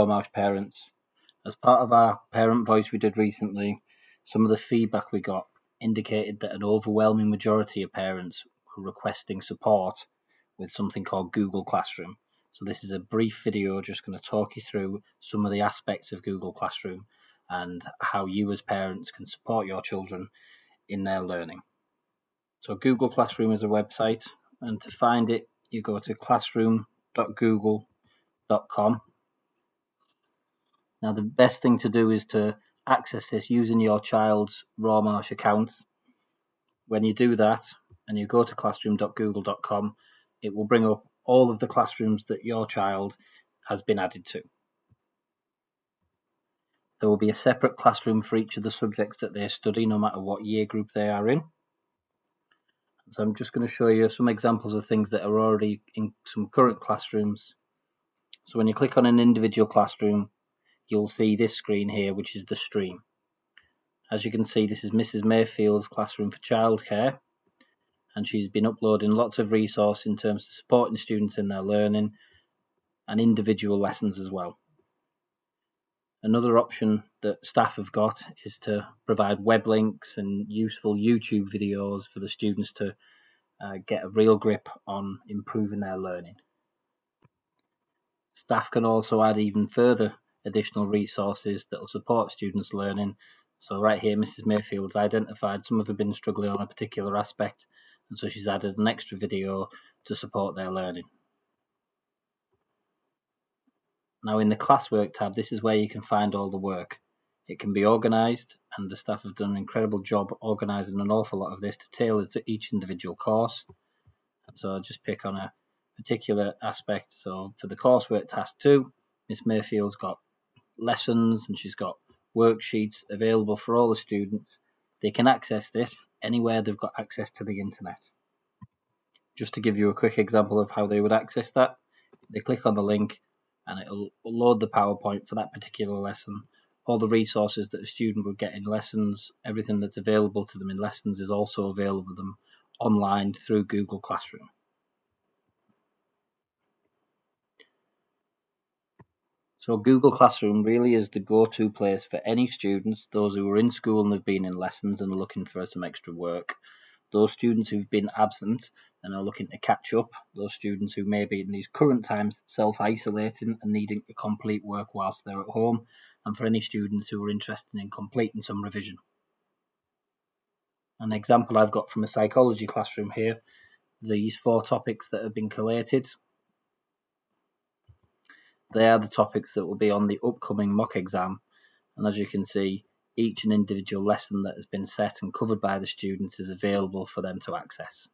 Rawmarsh parents. As part of our parent voice we did recently, some of the feedback we got indicated that an overwhelming majority of parents were requesting support with something called Google Classroom. So this is a brief video just going to talk you through some of the aspects of Google Classroom and how you as parents can support your children in their learning. So Google Classroom is a website, and to find it you go to classroom.google.com. Now the best thing to do is to access this using your child's Rawmarsh account. When you do that and you go to classroom.google.com, it will bring up all of the classrooms that your child has been added to. There will be a separate classroom for each of the subjects that they study, no matter what year group they are in. So I'm just going to show you some examples of things that are already in some current classrooms. So when you click on an individual classroom, you'll see this screen here, which is the stream. As you can see, this is Mrs. Mayfield's classroom for childcare, and she's been uploading lots of resources in terms of supporting students in their learning and individual lessons as well. Another option that staff have got is to provide web links and useful YouTube videos for the students to get a real grip on improving their learning. Staff can also add even further additional resources that will support students' learning. So right here, Mrs. Mayfield's identified some of them have been struggling on a particular aspect, and so she's added an extra video to support their learning. Now in the Classwork tab, this is where you can find all the work. It can be organised, and the staff have done an incredible job organising an awful lot of this to tailor to each individual course. And so I'll just pick on a particular aspect. So for the coursework task 2, Miss Mayfield's got lessons and she's got worksheets available for all the students. They can access this anywhere they've got access to the internet. Just to give you a quick example of how they would access that, they click on the link and it'll load the PowerPoint for that particular lesson. All the resources that a student would get in lessons, everything that's available to them in lessons is also available to them online through Google Classroom. So Google Classroom really is the go-to place for any students, those who are in school and have been in lessons and are looking for some extra work, those students who've been absent and are looking to catch up, those students who may be in these current times self-isolating and needing to complete work whilst they're at home, and for any students who are interested in completing some revision. An example I've got from a psychology classroom here, these 4 topics that have been collated, they are the topics that will be on the upcoming mock exam, and as you can see, each and individual lesson that has been set and covered by the students is available for them to access.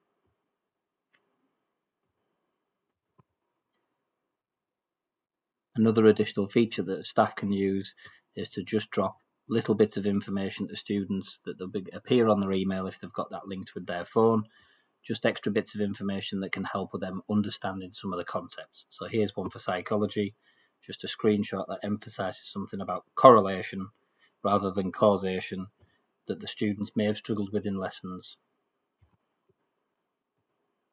Another additional feature that staff can use is to just drop little bits of information to students that will appear on their email if they've got that linked with their phone, just extra bits of information that can help with them understanding some of the concepts. So here's one for psychology, just a screenshot that emphasises something about correlation rather than causation that the students may have struggled with in lessons.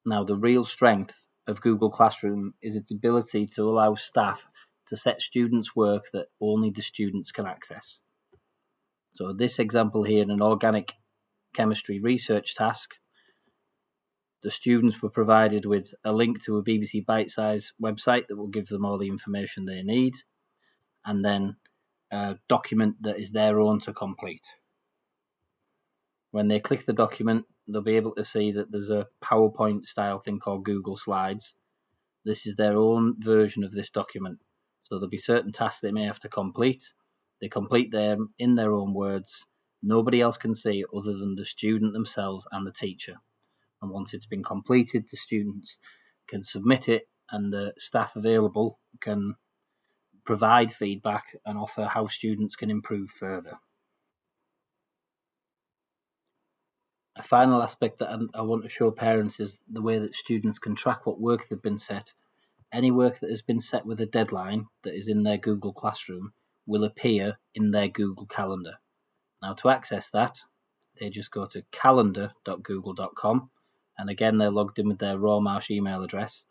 Now the real strength of Google Classroom is its ability to allow staff to set students' work that only the students can access. So this example here, an organic chemistry research task, the students were provided with a link to a BBC Bitesize website that will give them all the information they need, and then a document that is their own to complete. When they click the document, they'll be able to see that there's a PowerPoint style thing called Google Slides. This is their own version of this document. So there'll be certain tasks they may have to complete. They complete them in their own words. Nobody else can see it other than the student themselves and the teacher. And once it's been completed, the students can submit it and the staff available can provide feedback and offer how students can improve further. A final aspect that I want to show parents is the way that students can track what work they've been set. Any work that has been set with a deadline that is in their Google Classroom will appear in their Google Calendar. Now to access that, they just go to calendar.google.com, and again they're logged in with their Rawmarsh email address,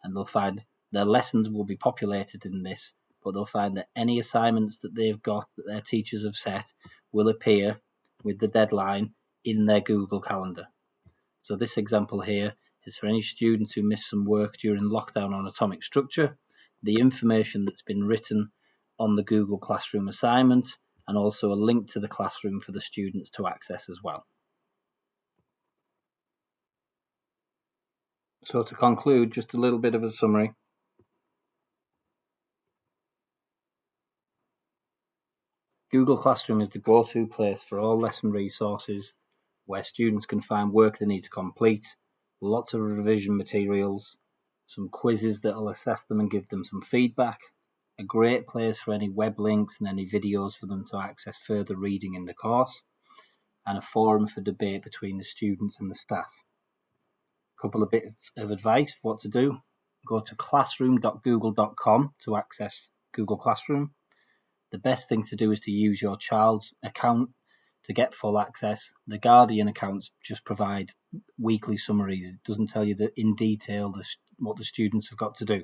and they'll find their lessons will be populated in this, but they'll find that any assignments that they've got that their teachers have set will appear with the deadline in their Google Calendar. So this example here is for any students who missed some work during lockdown on atomic structure, the information that's been written on the Google Classroom assignment, and also a link to the classroom for the students to access as well. So to conclude, just a little bit of a summary. Google Classroom is the go-to place for all lesson resources, where students can find work they need to complete, lots of revision materials, some quizzes that will assess them and give them some feedback, a great place for any web links and any videos for them to access further reading in the course, and a forum for debate between the students and the staff. A couple of bits of advice for what to do. Go to classroom.google.com to access Google Classroom. The best thing to do is to use your child's account to get full access. The Guardian accounts just provide weekly summaries. It doesn't tell you in detail what the students have got to do.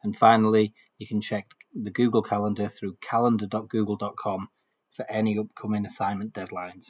And finally, you can check the Google Calendar through calendar.google.com for any upcoming assignment deadlines.